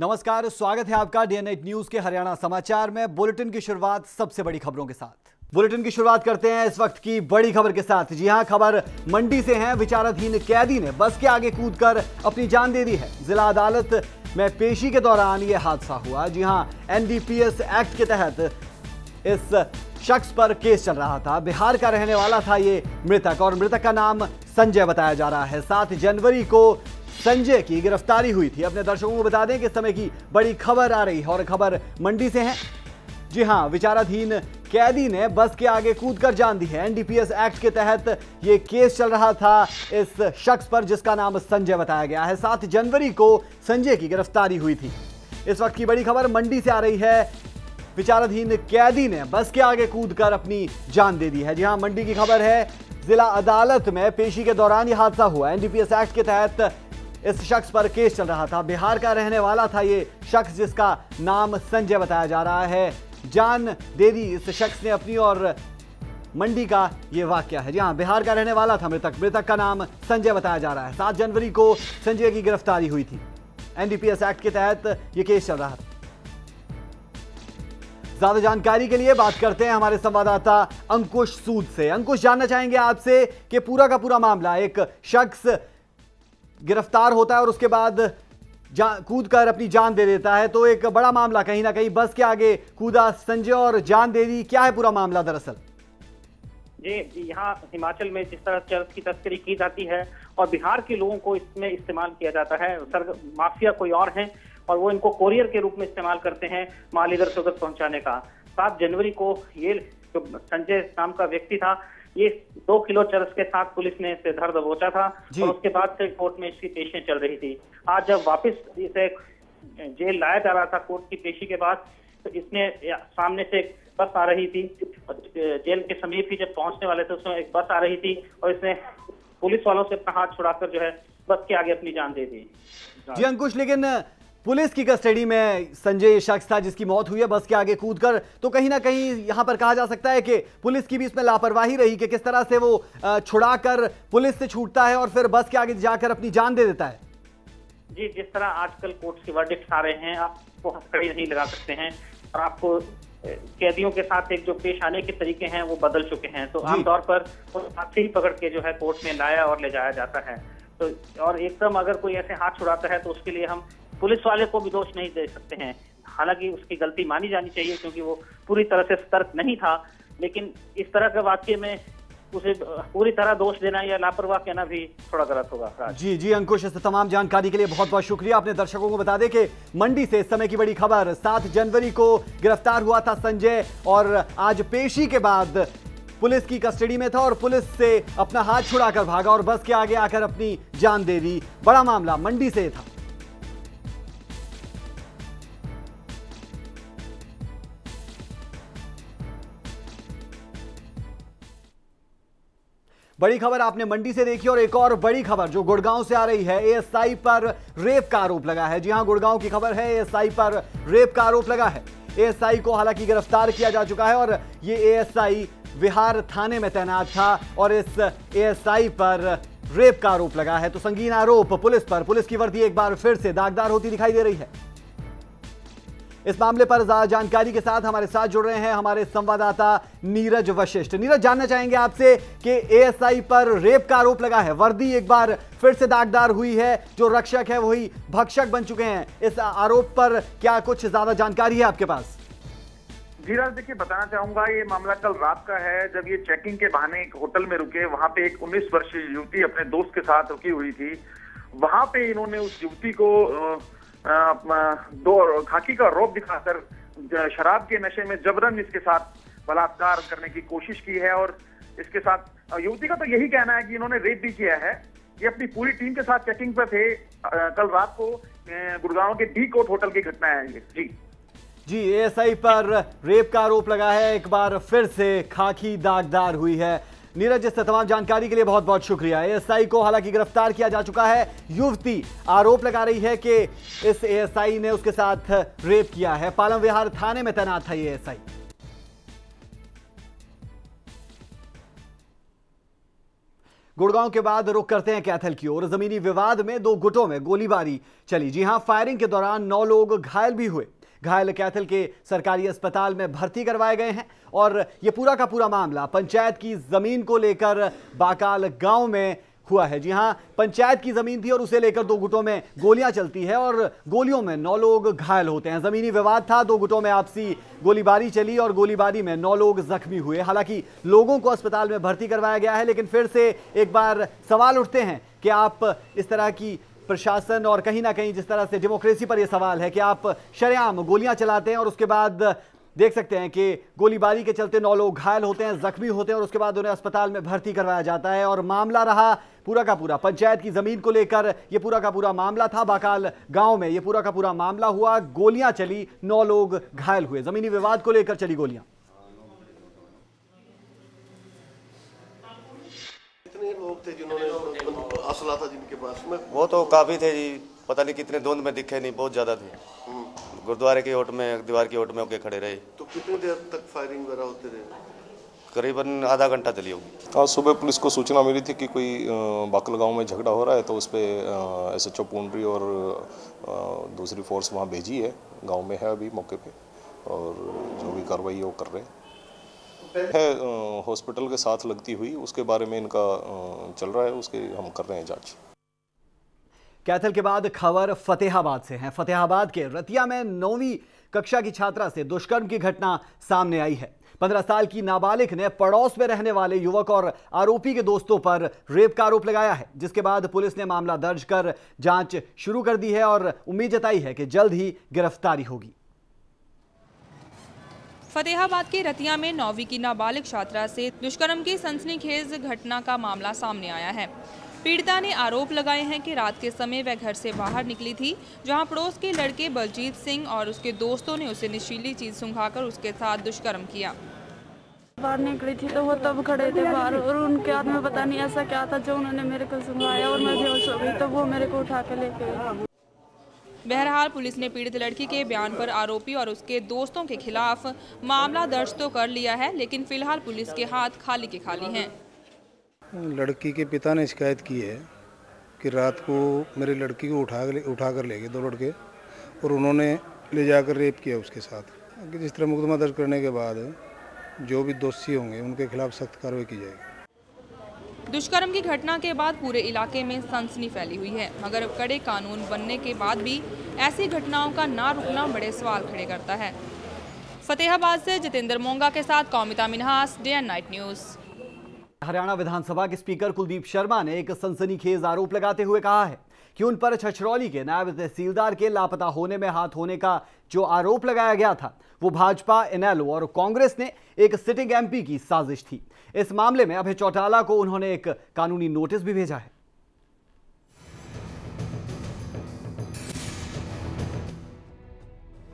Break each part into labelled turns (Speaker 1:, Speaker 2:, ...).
Speaker 1: नमस्कार, स्वागत है आपका डीएन8 न्यूज के हरियाणा समाचार में। बुलेटिन की शुरुआत सबसे बड़ी खबरों के साथ। बुलेटिन की शुरुआत करते हैं इस वक्त की बड़ी खबर के साथ। जी हां, खबर मंडी से है। विचाराधीन कैदी ने बस के आगे कूदकर अपनी जान दे दी है। जिला अदालत में पेशी के दौरान यह हादसा हुआ। जी हां, एनडीपीएस एक्ट के तहत इस शख्स पर केस चल रहा था। बिहार का रहने वाला था ये मृतक और मृतक का नाम संजय बताया जा रहा है। 7 जनवरी को संजय की गिरफ्तारी हुई थी। अपने दर्शकों को बता दें कि इस समय की बड़ी खबर आ रही है और खबर मंडी से है। जी हां, विचाराधीन कैदी ने बस के आगे कूदकर जान दी है। एनडीपीएस एक्ट के तहत यह केस चल रहा था इस शख्स पर जिसका नाम संजय बताया गया है। 7 जनवरी को संजय की गिरफ्तारी हुई थी। इस वक्त की बड़ी खबर मंडी से आ रही है। विचाराधीन कैदी ने बस के आगे कूदकर अपनी जान दे दी है। जी हां, मंडी की खबर है। जिला अदालत में पेशी के दौरान यह हादसा हुआ। एनडीपीएस एक्ट के तहत इस शख्स पर केस चल रहा था। बिहार का रहने वाला था ये शख्स जिसका नाम संजय बताया जा रहा है। जान दे दी इस शख्स ने अपनी और मंडी का ये वाकया है। जी हाँ, बिहार का रहने वाला था मृतक का नाम संजय बताया जा रहा है। 7 जनवरी को संजय की गिरफ्तारी हुई थी। एनडीपीएस एक्ट के तहत ये केस चल रहा था। ज्यादा जानकारी के लिए बात करते हैं हमारे संवाददाता अंकुश सूद से। अंकुश, जानना चाहेंगे आपसे कि पूरा का पूरा मामला, एक शख्स गिरफ्तार होता है और उसके बाद कूद कर अपनी जान दे देता है, तो एक बड़ा मामला, कहीं ना कहीं बस के आगे कूदा संजय और जान दे दी। क्या है पूरा मामला दरअसल?
Speaker 2: जी, यहाँ हिमाचल में जिस तरह चरस की तस्करी की जाती है और बिहार के लोगों को इसमें इस्तेमाल किया जाता है, माफिया कोई और है और वो इनको कोरियर के रूप में इस्तेमाल करते हैं माल इधर से उधर पहुंचाने का। 7 जनवरी को ये जो संजय नाम का व्यक्ति था, ये 2 किलो चरस के साथ पुलिस ने इसे धर दबोचा था और उसके बाद से कोर्ट में इसकी पेशियां चल रही थी। आज जब वापस इसे जेल लाया जा रहा था कोर्ट की पेशी के बाद, तो इसने सामने से एक बस आ रही थी, जेल के समीप ही जब पहुंचने वाले थे उसमें एक बस आ रही थी और इसने पुलिस वालों से अपना हाथ छुड़ाकर जो है बस के आगे अपनी जान दे दी।
Speaker 1: जी अंकुश, लेकिन पुलिस की कस्टडी में संजय शख्स था जिसकी मौत हुई है बस के आगे कूदकर, तो कहीं ना कहीं यहां पर कहा जा सकता है कि पुलिस की भी इसमें लापरवाही रही कि किस तरह से वो छुड़ाकर पुलिस से छूटता है और फिर बस के आगे जाकर अपनी जान दे देता है।
Speaker 2: जी, जिस तरह आजकल कोर्ट के वर्डिक्ट आ रहे हैं, आपको हथकड़ी नहीं लगा सकते हैं और आपको कैदियों के साथ एक जो पेश आने के तरीके हैं वो बदल चुके हैं, तो आमतौर पर उस हाथ से ही पकड़ के जो है कोर्ट में लाया और ले जाया जाता है। तो और एकदम अगर कोई ऐसे हाथ छुड़ाता है तो उसके लिए हम पुलिस वाले को भी दोष नहीं दे सकते हैं। हालांकि उसकी गलती मानी जानी चाहिए क्योंकि वो पूरी तरह से सतर्क नहीं था, लेकिन इस तरह के वाक्य में उसे पूरी तरह दोष देना या लापरवाह कहना भी थोड़ा गलत होगा।
Speaker 1: जी अंकुश, इस तमाम जानकारी के लिए बहुत बहुत शुक्रिया। अपने दर्शकों को बता दें कि मंडी से इस समय की बड़ी खबर, 7 जनवरी को गिरफ्तार हुआ था संजय और आज पेशी के बाद पुलिस की कस्टडी में था और पुलिस से अपना हाथ छुड़ाकर भागा और बस के आगे आकर अपनी जान दे दी। बड़ा मामला मंडी से था। बड़ी खबर आपने मंडी से देखी और एक और बड़ी खबर जो गुड़गांव से आ रही है। एएसआई पर रेप का आरोप लगा है। जी हां, गुड़गांव की खबर है। एएसआई पर रेप का आरोप लगा है। एएसआई को हालांकि गिरफ्तार किया जा चुका है और ये एएसआई विहार थाने में तैनात था और इस एएसआई पर रेप का आरोप लगा है। तो संगीन आरोप पुलिस पर। पुलिस की वर्दी एक बार फिर से दागदार होती दिखाई दे रही है। इस मामले पर ज्यादा जानकारी के साथ हमारे साथ जुड़ रहे हैं हमारे संवाददाता नीरज वशिष्ठ। नीरज, जानना चाहेंगे आपसे कि एएसआई पर रेप का आरोप लगा है, वर्दी एक बार फिर से दागदार हुई है, जो रक्षक है वही भक्षक बन चुके हैं। इस आरोप पर क्या कुछ ज्यादा जानकारी है आपके पास?
Speaker 3: धीरज, देखिए बताना चाहूंगा, ये मामला कल रात का है जब ये चेकिंग के बहाने एक होटल में रुके। वहां पे एक 19 वर्षीय युवती अपने दोस्त के साथ रुकी हुई थी। वहां पे इन्होंने उस युवती को दो खाकी का रौब दिखाकर शराब के नशे में जबरन इसके साथ बलात्कार करने की कोशिश की है और इसके साथ युवती का तो यही कहना है कि इन्होंने रेप भी किया है। ये अपनी पूरी टीम के साथ चेकिंग पर थे। कल रात को गुड़गांव के डी कोर्ट होटल की घटना है ये।
Speaker 1: जी, एएसआई पर रेप का आरोप लगा है, एक बार फिर से खाकी दागदार हुई है। नीरज, इस तमाम जानकारी के लिए बहुत बहुत शुक्रिया। एएसआई को हालांकि गिरफ्तार किया जा चुका है। युवती आरोप लगा रही है कि इस एएसआई ने उसके साथ रेप किया है। पालम विहार थाने में तैनात था ये एएसआई। गुड़गांव के बाद रुख करते हैं कैथल की ओर। जमीनी विवाद में 2 गुटों में गोलीबारी चली। जी हां, फायरिंग के दौरान 9 लोग घायल भी हुए। घायल कैथल के सरकारी अस्पताल में भर्ती करवाए गए हैं और यह पूरा का पूरा मामला पंचायत की जमीन को लेकर बाकाल गांव में हुआ है। जी हां, पंचायत की जमीन थी और उसे लेकर 2 गुटों में गोलियां चलती है और गोलियों में 9 लोग घायल होते हैं। जमीनी विवाद था, 2 गुटों में आपसी गोलीबारी चली और गोलीबारी में 9 लोग जख्मी हुए। हालांकि लोगों को अस्पताल में भर्ती करवाया गया है, लेकिन फिर से एक बार सवाल उठते हैं कि आप इस तरह की प्रशासन और कहीं ना कहीं जिस तरह से डेमोक्रेसी पर यह सवाल है कि आप शरेआम गोलियां चलाते हैं और उसके बाद देख सकते हैं कि गोलीबारी के चलते 9 लोग घायल होते हैं, जख्मी होते हैं और उसके बाद उन्हें अस्पताल में भर्ती करवाया जाता है। और मामला रहा पूरा का पूरा पंचायत की जमीन को लेकर, यह पूरा का पूरा मामला था। बाकाल गांव में यह पूरा का पूरा मामला हुआ, गोलियां चली, 9 लोग घायल हुए। जमीनी विवाद को लेकर चली गोलियां।
Speaker 4: कितने लोग थे जिन्होंने असला था जिनके पास में?
Speaker 5: वो तो काफी थे जी, पता नहीं कितने, धुंध में दिखे नहीं, बहुत ज्यादा थे। गुरुद्वारे की ओट में, दीवार की ओट में होके खड़े रहे।
Speaker 4: तो कितनी देर तक फायरिंग वगैरह होते रहे?
Speaker 5: करीबन आधा घंटा चली होगी।
Speaker 6: आज सुबह पुलिस को सूचना मिली थी कि कोई बाकल गांव में झगड़ा हो रहा है, तो उस पर SHO पुंडरी और दूसरी फोर्स वहां भेजी है। गांव में है अभी मौके पे और जो भी कार्रवाई है वो कर रहे हैं। हॉस्पिटल के साथ लगती हुई उसके बारे में इनका चल रहा है, उसके हम कर रहे हैं जांच।
Speaker 1: कैथल के बाद खबर फतेहाबाद से है। फतेहाबाद के रतिया में 9वीं कक्षा की छात्रा से दुष्कर्म की घटना सामने आई है। 15 साल की नाबालिग ने पड़ोस में रहने वाले युवक और आरोपी के दोस्तों पर रेप का आरोप लगाया है, जिसके बाद पुलिस ने मामला दर्ज कर जांच शुरू कर दी है और उम्मीद जताई है कि जल्द ही गिरफ्तारी होगी।
Speaker 7: फतेहाबाद के रतिया में 9वीं की नाबालिग छात्रा से दुष्कर्म की सनसनीखेज घटना का मामला सामने आया है। पीड़िता ने आरोप लगाए हैं कि रात के समय वह घर से बाहर निकली थी, जहां पड़ोस के लड़के बलजीत सिंह और उसके दोस्तों ने उसे नशीली चीज सुंघाकर उसके साथ दुष्कर्म किया।
Speaker 8: बाहर निकली थी तो वो तब खड़े थे बाहर और उनके हाथ में पता नहीं ऐसा क्या था जो उन्होंने मेरे को सुंघाया और मैं बेहोश हो गई, तो वो मेरे को उठा के लेके गए।
Speaker 7: बहरहाल पुलिस ने पीड़ित लड़की के बयान पर आरोपी और उसके दोस्तों के खिलाफ मामला दर्ज तो कर लिया है, लेकिन फिलहाल पुलिस के हाथ खाली के खाली हैं।
Speaker 9: लड़की के पिता ने शिकायत की है कि रात को मेरी लड़की को उठा कर ले गए 2 लड़के और उन्होंने ले जाकर रेप किया उसके साथ। जिस तरह मुकदमा दर्ज करने के बाद जो भी दोषी होंगे उनके खिलाफ सख्त कार्रवाई की जाएगी।
Speaker 7: दुष्कर्म की घटना के बाद पूरे इलाके में सनसनी फैली हुई है, मगर कड़े कानून बनने के बाद भी ऐसी घटनाओं का ना रुकना बड़े सवाल खड़े करता है। फतेहाबाद से जितेंद्र मोंगा के साथ Kaumita Minhas, day and night news.
Speaker 1: Haryana विधानसभा के स्पीकर कुलदीप शर्मा ने एक सनसनीखेज आरोप लगाते हुए कहा है कि उन पर छछरौली के नायब तहसीलदार के लापता होने में हाथ होने का जो आरोप लगाया गया था वो भाजपा, इनेलो और कांग्रेस ने एक सिटिंग MP की साजिश थी। इस मामले में अभय चौटाला को उन्होंने एक कानूनी नोटिस भी भेजा है।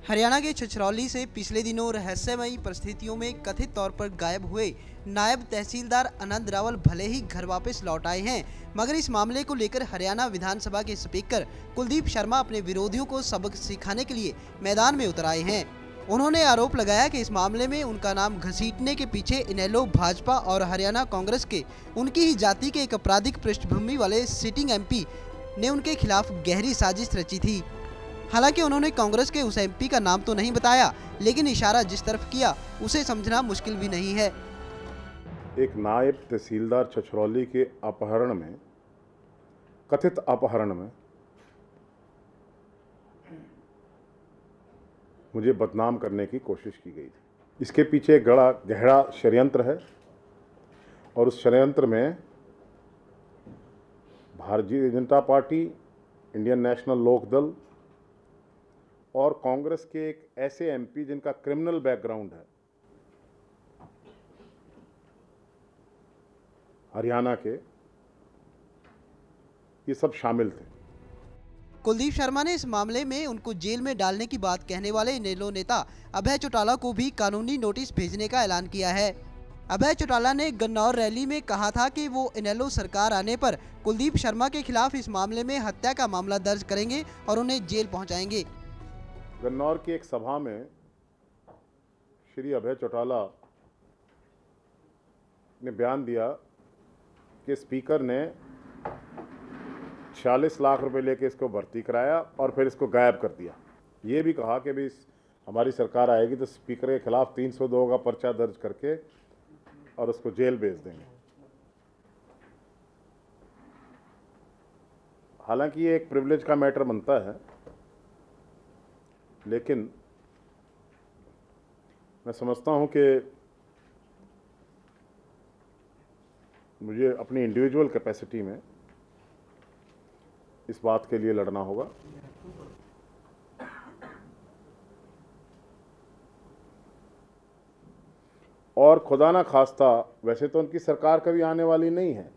Speaker 10: हरियाणा के छछरौली से पिछले दिनों रहस्यमयी परिस्थितियों में कथित तौर पर गायब हुए नायब तहसीलदार आनंद रावल भले ही घर वापस लौट आए हैं, मगर इस मामले को लेकर हरियाणा विधानसभा के स्पीकर कुलदीप शर्मा अपने विरोधियों को सबक सिखाने के लिए मैदान में उतर आए हैं। उन्होंने आरोप लगाया कि इस मामले में उनका नाम घसीटने के पीछे इनेलो, भाजपा और हरियाणा कांग्रेस के उनकी ही जाति के एक आपराधिक पृष्ठभूमि वाले सिटिंग MP ने उनके खिलाफ गहरी साजिश रची थी। हालांकि उन्होंने कांग्रेस के उस MP का नाम तो नहीं बताया, लेकिन इशारा जिस तरफ किया उसे समझना मुश्किल भी नहीं है।
Speaker 11: एक नायब तहसीलदार छछरौली के अपहरण में, कथित अपहरण में मुझे बदनाम करने की कोशिश की गई थी। इसके पीछे एक गहरा षड्यंत्र है और उस षड्यंत्र में Bharatiya Janata party, Indian national लोक दल और कांग्रेस के एक ऐसे MP जिनका क्रिमिनल बैकग्राउंड है, हरियाणा के, ये सब शामिल थे।
Speaker 10: कुलदीप शर्मा ने इस मामले में उनको जेल में डालने की बात कहने वाले इनेलो नेता अभय चौटाला को भी कानूनी नोटिस भेजने का ऐलान किया है। अभय चौटाला ने गन्नौर रैली में कहा था कि वो इनेलो सरकार आने पर कुलदीप शर्मा के खिलाफ इस मामले में हत्या का मामला दर्ज करेंगे और उन्हें जेल पहुंचाएंगे।
Speaker 11: गन्नौर की एक सभा में श्री अभय चौटाला ने बयान दिया कि स्पीकर ने 46 लाख रुपए लेके इसको भर्ती कराया और फिर इसको गायब कर दिया। ये भी कहा कि भी हमारी सरकार आएगी तो स्पीकर के खिलाफ 302 का पर्चा दर्ज करके और उसको जेल भेज देंगे। हालांकि ये एक प्रिविलेज का मैटर बनता है, लेकिन मैं समझता हूं कि मुझे अपनी इंडिविजुअल कैपेसिटी में इस बात के लिए लड़ना होगा। और खुदा ना खास्ता, वैसे तो उनकी सरकार कभी आने वाली नहीं है,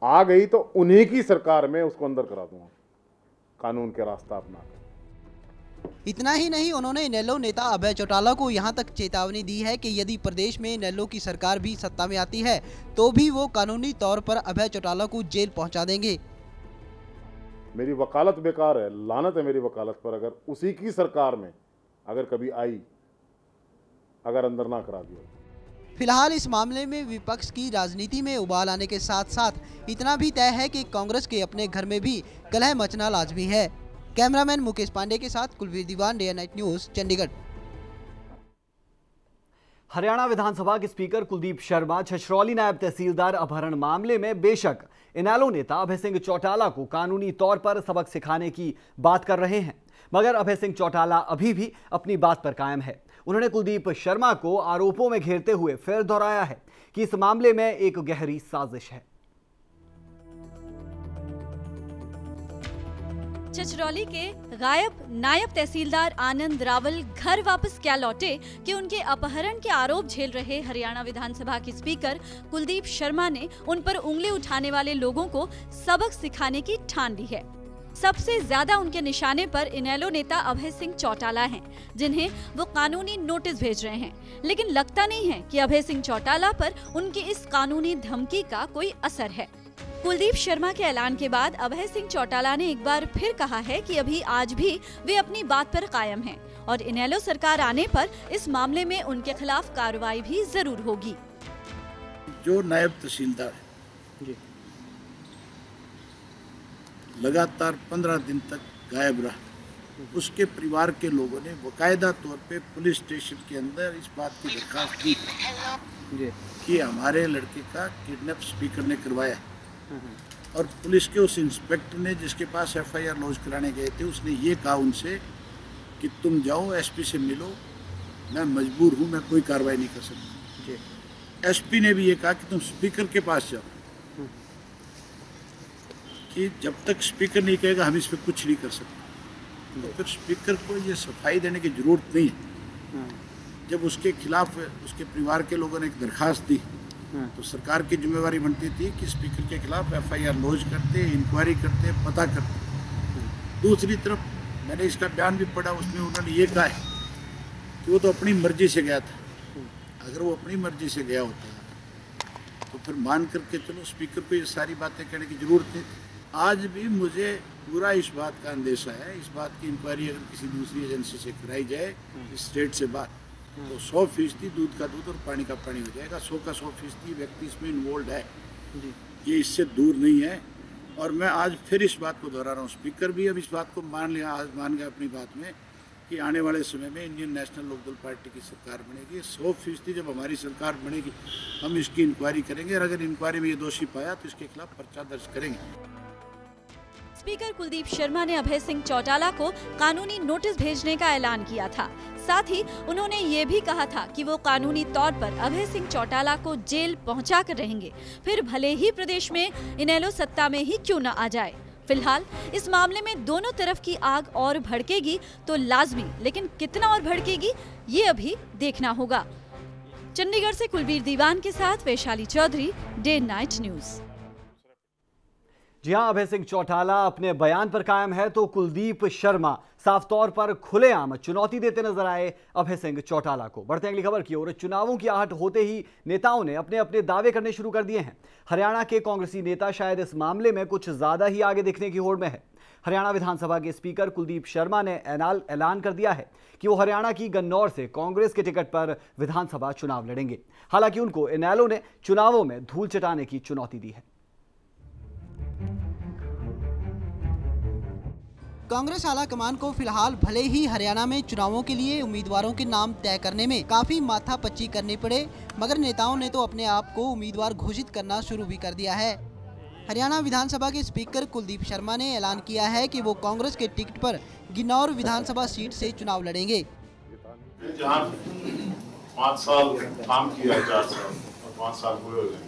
Speaker 11: आ गई तो उन्हीं की सरकार में उसको अंदर करा दूंगा कानून के रास्ता अपना।
Speaker 10: इतना ही नहीं, उन्होंने इनेलो नेता अभय चौटाला को यहां तक चेतावनी दी है कि यदि प्रदेश में इनेलो की सरकार भी सत्ता में आती है तो भी वो कानूनी तौर पर अभय चौटाला को जेल पहुंचा देंगे।
Speaker 11: मेरी वकालत बेकार है, लानत है मेरी वकालत पर, अगर उसी की सरकार में अगर कभी आई, अगर अंदर ना करा दिया।
Speaker 10: फिलहाल इस मामले में विपक्ष की राजनीति में उबाल आने के साथ साथ इतना भी तय है कि कांग्रेस के अपने घर में भी कलह मचना लाजमी है। कैमरामैन मुकेश पांडे के साथ Kulveer Diwan, day night news, Chandigarh.
Speaker 1: Haryana विधानसभा के स्पीकर कुलदीप शर्मा छछरौली नायब तहसीलदार अपहरण मामले में बेशक इनेलो नेता अभय सिंह चौटाला को कानूनी तौर पर सबक सिखाने की बात कर रहे हैं, मगर अभय सिंह चौटाला अभी भी अपनी बात पर कायम है। उन्होंने कुलदीप शर्मा को आरोपों में घेरते हुए फिर दोहराया है कि इस मामले में एक गहरी साजिश है।
Speaker 12: छछरौली के गायब नायब तहसीलदार आनंद रावल घर वापस क्या लौटे कि उनके अपहरण के आरोप झेल रहे हरियाणा विधानसभा के स्पीकर कुलदीप शर्मा ने उन पर उंगली उठाने वाले लोगों को सबक सिखाने की ठान ली है। सबसे ज्यादा उनके निशाने पर इनेलो नेता अभय सिंह चौटाला हैं, जिन्हें वो कानूनी नोटिस भेज रहे हैं, लेकिन लगता नहीं है कि अभय सिंह चौटाला पर उनकी इस कानूनी धमकी का कोई असर है। कुलदीप शर्मा के ऐलान के बाद अभय सिंह चौटाला ने एक बार फिर कहा है कि अभी आज भी वे अपनी बात पर कायम हैं और इनेलो सरकार आने पर इस मामले में उनके खिलाफ कार्रवाई भी जरूर होगी।
Speaker 13: जो नायब तहसीलदार है लगातार 15 दिन तक गायब रहा, उसके परिवार के लोगों ने बाकायदा तौर पे पुलिस स्टेशन के अंदर इस बात की दरखास्त की कि हमारे लड़के का किडनैप स्पीकर ने करवाया, और पुलिस के उस इंस्पेक्टर ने जिसके पास FIR लॉन्च कराने गए थे, उसने ये कहा उनसे कि तुम जाओ SP से मिलो, मैं मजबूर हूँ, मैं कोई कार्रवाई नहीं कर सकता। SP ने भी ये कहा कि तुम स्पीकर के पास जाओ, कि जब तक स्पीकर नहीं कहेगा हम इस पर कुछ नहीं कर सकते। तो फिर स्पीकर को ये सफाई देने की जरूरत नहीं है। जब उसके खिलाफ उसके परिवार के लोगों ने एक दरखास्त दी तो सरकार की जिम्मेवारी बनती थी कि स्पीकर के खिलाफ FIR लॉन्च करते, इंक्वायरी करते, पता करते। दूसरी तरफ मैंने इसका बयान भी पढ़ा, उसमें उन्होंने ये कहा है कि वो तो अपनी मर्जी से गया था। अगर वो अपनी मर्जी से गया होता तो फिर मान करके चलो स्पीकर को ये सारी बातें कहने की जरूरत नहीं थी। आज भी मुझे पूरा इस बात का अंदेशा है, इस बात की इंक्वायरी अगर किसी दूसरी एजेंसी से कराई जाए इस स्टेट से बात, तो 100% दूध का दूध और पानी का पानी हो जाएगा। 100 का 100% व्यक्ति इसमें इन्वॉल्व है, ये इससे दूर नहीं है। और मैं आज फिर इस बात को दोहरा रहा हूँ, स्पीकर भी अब इस बात को मान लिया, आज मान गया अपनी बात में कि आने वाले समय में इंडियन नेशनल लोकदल पार्टी की सरकार बनेगी। 100% जब हमारी सरकार बनेगी हम इसकी इंक्वायरी करेंगे, और अगर इंक्वायरी में ये दोषी पाया तो इसके खिलाफ पर्चा दर्ज करेंगे।
Speaker 12: स्पीकर कुलदीप शर्मा ने अभय सिंह चौटाला को कानूनी नोटिस भेजने का ऐलान किया था। साथ ही उन्होंने ये भी कहा था कि वो कानूनी तौर पर अभय सिंह चौटाला को जेल पहुंचा कर रहेंगे, फिर भले ही प्रदेश में इनेलो सत्ता में ही क्यों न आ जाए। फिलहाल इस मामले में दोनों तरफ की आग और भड़केगी तो लाजमी, लेकिन कितना और भड़केगी ये अभी देखना होगा। चंडीगढ़ से कुलवीर दीवान के साथ Vaishali Chaudhary, day night news.
Speaker 1: जी हां, अभय सिंह चौटाला अपने बयान पर कायम है तो कुलदीप शर्मा साफ तौर पर खुलेआम चुनौती देते नजर आए अभय सिंह चौटाला को। बढ़ते अगली खबर की ओर। चुनावों की आहट होते ही नेताओं ने अपने अपने दावे करने शुरू कर दिए हैं। हरियाणा के कांग्रेसी नेता शायद इस मामले में कुछ ज्यादा ही आगे दिखने की होड़ में है। हरियाणा विधानसभा के स्पीकर कुलदीप शर्मा ने ऐलान कर दिया है कि वो हरियाणा की गन्नौर से कांग्रेस के टिकट पर विधानसभा चुनाव लड़ेंगे। हालांकि उनको इनेलो ने चुनावों में धूल चटाने की चुनौती दी है।
Speaker 10: कांग्रेस आला कमान को फिलहाल भले ही हरियाणा में चुनावों के लिए उम्मीदवारों के नाम तय करने में काफी माथापच्ची करनी पड़े, मगर नेताओं ने तो अपने आप को उम्मीदवार घोषित करना शुरू भी कर दिया है। हरियाणा विधानसभा के स्पीकर कुलदीप शर्मा ने ऐलान किया है कि वो कांग्रेस के टिकट पर गिन्नौर विधानसभा सीट से चुनाव लड़ेंगे।
Speaker 14: जहाँ 5 साल काम किया, 4 साल और 5 साल पूरे हो जाएंगे,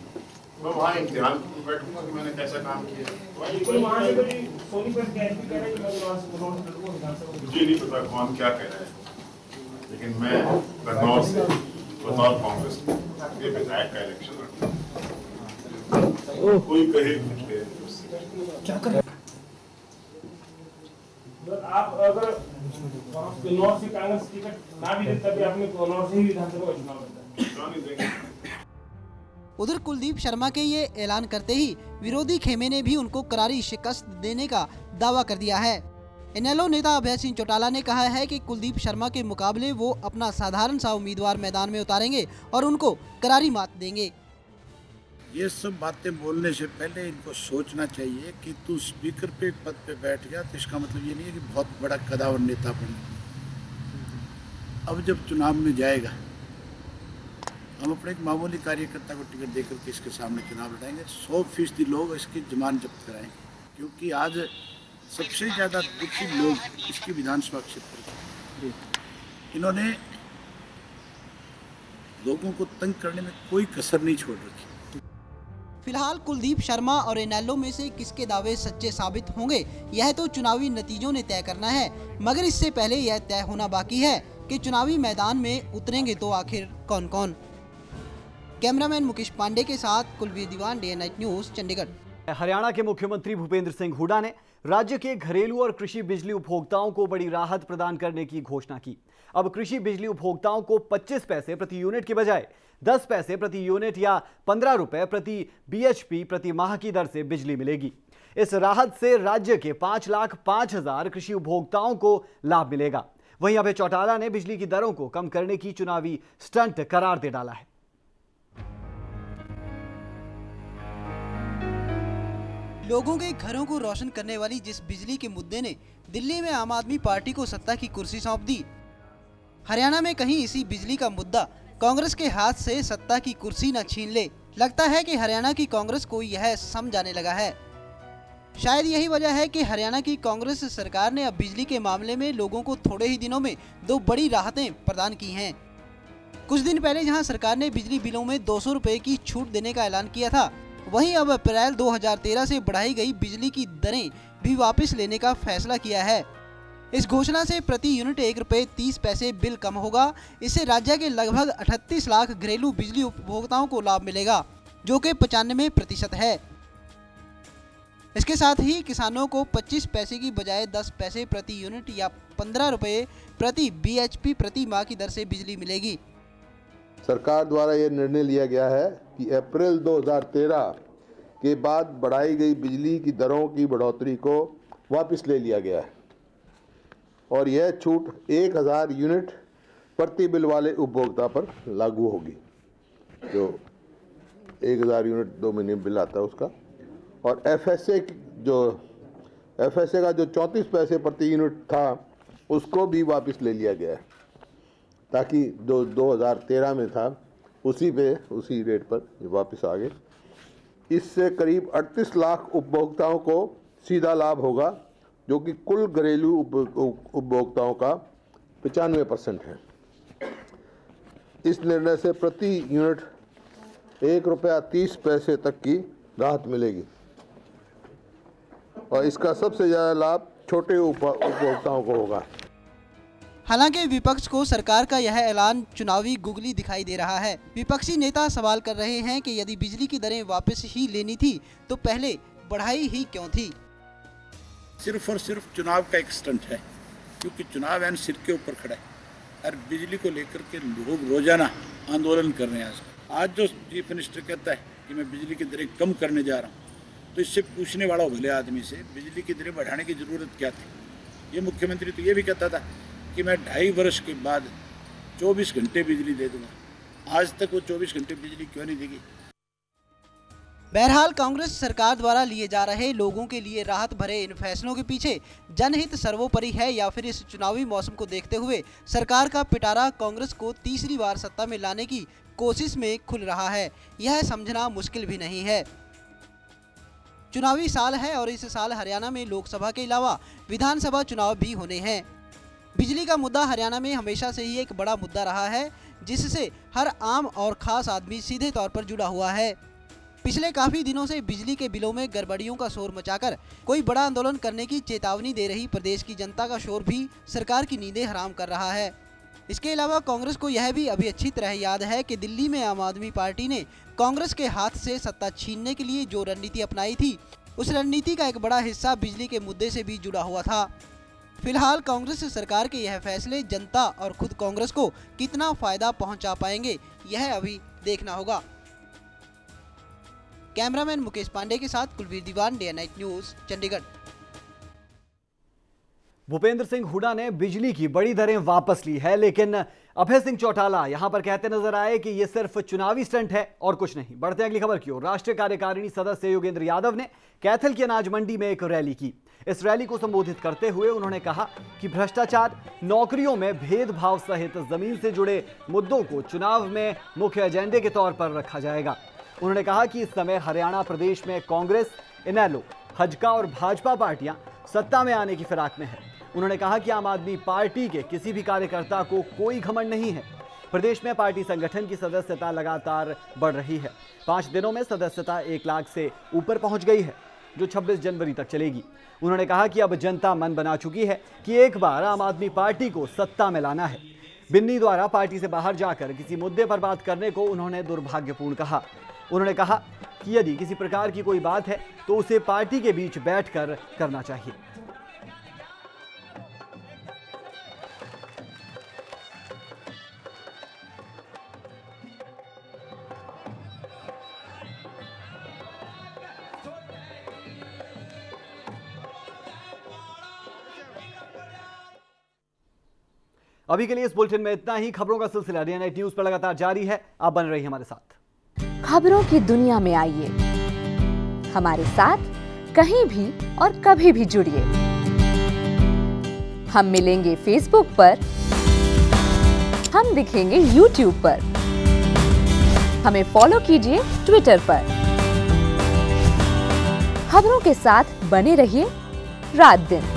Speaker 14: मैं वहाँ इम्तिहान बैठूंगा कि मैंने कैसा काम किया। मुझे नहीं पता कौन क्या कह रहा है, लेकिन मैं गन्नौर से बतौर कांग्रेस के विधायक का इलेक्शन लड़ूंगा। कोई कहे क्या कर
Speaker 15: आप अगर गन्नौर से कांग्रेस टिकट ना भी दे तभी आपने गन्नौर से ही विधानसभा चुनाव लड़ा।
Speaker 10: उधर कुलदीप शर्मा के ये ऐलान करते ही विरोधी खेमे ने भी उनको करारी शिकस्त देने का दावा कर दिया है। इनेलो नेता अभय सिंह चौटाला ने कहा है कि कुलदीप शर्मा के मुकाबले वो अपना साधारण सा उम्मीदवार मैदान में उतारेंगे और उनको करारी मात देंगे।
Speaker 13: ये सब बातें बोलने से पहले इनको सोचना चाहिए कि तू स्पीकर पे पद पे बैठ गया तो इसका मतलब ये नहीं है कि बहुत बड़ा कदावर नेता बन। अब जब चुनाव में जाएगा, हम अपने एक मामूली कार्यकर्ता को टिकट देकर के इसके सामने चुनाव लड़ाएंगे। 100% लोग इसकी जमान जब्त कराएंगे, क्योंकि आज सबसे ज़्यादा दुखी लोग इसकी विधानसभा क्षेत्र के। इन्होंने लोगों को तंग करने में कोई कसर नहीं छोड़ रखी।
Speaker 10: फिलहाल कुलदीप शर्मा और इनेलो में से किसके दावे सच्चे साबित होंगे, यह तो चुनावी नतीजों ने तय करना है। मगर इससे पहले यह तय होना बाकी है कि चुनावी मैदान में उतरेंगे तो आखिर कौन कौन। कैमरामैन मुकेश पांडे के साथ Kulveer Diwan, day night news, Chandigarh.
Speaker 1: Haryana के मुख्यमंत्री भूपेंद्र सिंह हुड्डा ने राज्य के घरेलू और कृषि बिजली उपभोक्ताओं को बड़ी राहत प्रदान करने की घोषणा की। अब कृषि बिजली उपभोक्ताओं को 25 पैसे प्रति यूनिट की बजाय 10 पैसे प्रति यूनिट या 15 रुपए प्रति BHP प्रति माह की दर से बिजली मिलेगी। इस राहत से राज्य के 5,05,000 कृषि उपभोक्ताओं को लाभ मिलेगा। वहीं अभय चौटाला ने बिजली की दरों को कम करने की चुनावी स्टंट करार दे डाला है।
Speaker 10: लोगों के घरों को रोशन करने वाली जिस बिजली के मुद्दे ने दिल्ली में आम आदमी पार्टी को सत्ता की कुर्सी सौंप दी, हरियाणा में कहीं इसी बिजली का मुद्दा कांग्रेस के हाथ से सत्ता की कुर्सी न छीन ले। लगता है कि हरियाणा की कांग्रेस को यह समझाने लगा है। शायद यही वजह है कि हरियाणा की कांग्रेस सरकार ने अब बिजली के मामले में लोगों को थोड़े ही दिनों में 2 बड़ी राहतें प्रदान की हैं। कुछ दिन पहले जहां सरकार ने बिजली बिलों में 200 रुपए की छूट देने का ऐलान किया था, वहीं अब अप्रैल 2013 से बढ़ाई गई बिजली की दरें भी वापस लेने का फैसला किया है। इस घोषणा से प्रति यूनिट 1 रुपये 30 पैसे बिल कम होगा। इससे राज्य के लगभग 38 लाख घरेलू बिजली उपभोक्ताओं को लाभ मिलेगा, जो कि 95% है। इसके साथ ही किसानों को 25 पैसे की बजाय 10 पैसे प्रति यूनिट या 15 रुपये प्रति BHP प्रति माह की दर से बिजली मिलेगी।
Speaker 16: सरकार द्वारा ये निर्णय लिया गया है कि अप्रैल 2013 के बाद बढ़ाई गई बिजली की दरों की बढ़ोतरी को वापस ले लिया गया है और यह छूट 1000 यूनिट प्रति बिल वाले उपभोक्ता पर लागू होगी। जो 1000 यूनिट 2 महीने बिल आता है उसका, और FSA का जो 34 पैसे प्रति यूनिट था उसको भी वापस ले लिया गया है, ताकि जो 2013 में था उसी रेट पर वापस आ गए। इससे करीब 38 लाख उपभोक्ताओं को सीधा लाभ होगा, जो कि कुल घरेलू उपभोक्ताओं का 95% है। इस निर्णय से प्रति यूनिट 1 रुपया 30 पैसे तक की राहत मिलेगी और इसका सबसे ज़्यादा लाभ छोटे उपभोक्ताओं को होगा।
Speaker 10: हालांकि विपक्ष को सरकार का यह ऐलान चुनावी गुगली दिखाई दे रहा है। विपक्षी नेता सवाल कर रहे हैं कि यदि बिजली की दरें वापस ही लेनी थी तो पहले बढ़ाई ही क्यों थी।
Speaker 13: सिर्फ और सिर्फ चुनाव का एक स्टंट है। क्योंकि चुनाव आइन सिर के ऊपर खड़ा है और बिजली को लेकर के लोग रोजाना आंदोलन कर रहे हैं। आज जो चीफ मिनिस्टर कहता है कि मैं बिजली की दरें कम करने जा रहा हूँ, तो इससे पूछने वाला हो भले आदमी से बिजली की दरें बढ़ाने की ज़रूरत क्या थी। ये मुख्यमंत्री तो ये भी कहता था कि मैं 2.5 वर्ष के बाद 24 घंटे बिजली दे दूंगा। आज तक वो 24 घंटे बिजली क्यों नहीं देगी।
Speaker 10: बहरहाल कांग्रेस सरकार द्वारा लिए जा रहे लोगों के लिए राहत भरे इन फैसलों के पीछे जनहित सर्वोपरि है या फिर इस चुनावी मौसम को देखते हुए सरकार का पिटारा कांग्रेस को तीसरी बार सत्ता में लाने की कोशिश में खुल रहा है, यह समझना मुश्किल भी नहीं है। चुनावी साल है और इस साल हरियाणा में लोकसभा के अलावा विधानसभा चुनाव भी होने हैं। बिजली का मुद्दा हरियाणा में हमेशा से ही एक बड़ा मुद्दा रहा है, जिससे हर आम और खास आदमी सीधे तौर पर जुड़ा हुआ है। पिछले काफी दिनों से बिजली के बिलों में गड़बड़ियों का शोर मचाकर कोई बड़ा आंदोलन करने की चेतावनी दे रही प्रदेश की जनता का शोर भी सरकार की नींदें हराम कर रहा है। इसके अलावा कांग्रेस को यह भी अभी अच्छी तरह याद है कि दिल्ली में आम आदमी पार्टी ने कांग्रेस के हाथ से सत्ता छीनने के लिए जो रणनीति अपनाई थी, उस रणनीति का एक बड़ा हिस्सा बिजली के मुद्दे से भी जुड़ा हुआ था। फिलहाल कांग्रेस सरकार के यह फैसले जनता और खुद कांग्रेस को कितना फायदा पहुंचा पाएंगे, यह अभी देखना होगा। कैमरामैन मुकेश पांडे के साथ Kulveer Diwan, day night news, Chandigarh.
Speaker 1: Bhupendra Singh Hooda ने बिजली की बड़ी दरें वापस ली है, लेकिन अभय सिंह चौटाला यहां पर कहते नजर आए कि यह सिर्फ चुनावी स्टंट है और कुछ नहीं। बढ़ते अगली खबर की ओर। राष्ट्रीय कार्यकारिणी सदस्य योगेंद्र यादव ने कैथल की अनाज मंडी में एक रैली की। इस रैली को संबोधित करते हुए उन्होंने कहा कि भ्रष्टाचार, नौकरियों में भेदभाव सहित जमीन से जुड़े मुद्दों को चुनाव में मुख्य एजेंडे के तौर पर रखा जाएगा। उन्होंने कहा कि इस समय हरियाणा प्रदेश में कांग्रेस, इनेलो, हजका और भाजपा पार्टियां सत्ता में आने की फिराक में है। उन्होंने कहा कि आम आदमी पार्टी के किसी भी कार्यकर्ता को कोई घमंड नहीं है। प्रदेश में पार्टी संगठन की सदस्यता लगातार बढ़ रही है। 5 दिनों में सदस्यता 1 लाख से ऊपर पहुंच गई है, जो 26 जनवरी तक चलेगी। उन्होंने कहा कि अब जनता मन बना चुकी है कि एक बार आम आदमी पार्टी को सत्ता में लाना है। बिन्नी द्वारा पार्टी से बाहर जाकर किसी मुद्दे पर बात करने को उन्होंने दुर्भाग्यपूर्ण कहा। उन्होंने कहा कि यदि किसी प्रकार की कोई बात है तो उसे पार्टी के बीच बैठकर करना चाहिए। अभी के लिए इस बुलेटिन में इतना ही। खबरों का सिलसिला डे नाइट न्यूज पर लगातार जारी है। आप बन रही हमारे साथ।
Speaker 17: खबरों की दुनिया में आइए, हमारे साथ कहीं भी और कभी भी जुड़िए। हम मिलेंगे फेसबुक पर, हम दिखेंगे यूट्यूब पर, हमें फॉलो कीजिए ट्विटर पर। खबरों के साथ बने रहिए रात दिन।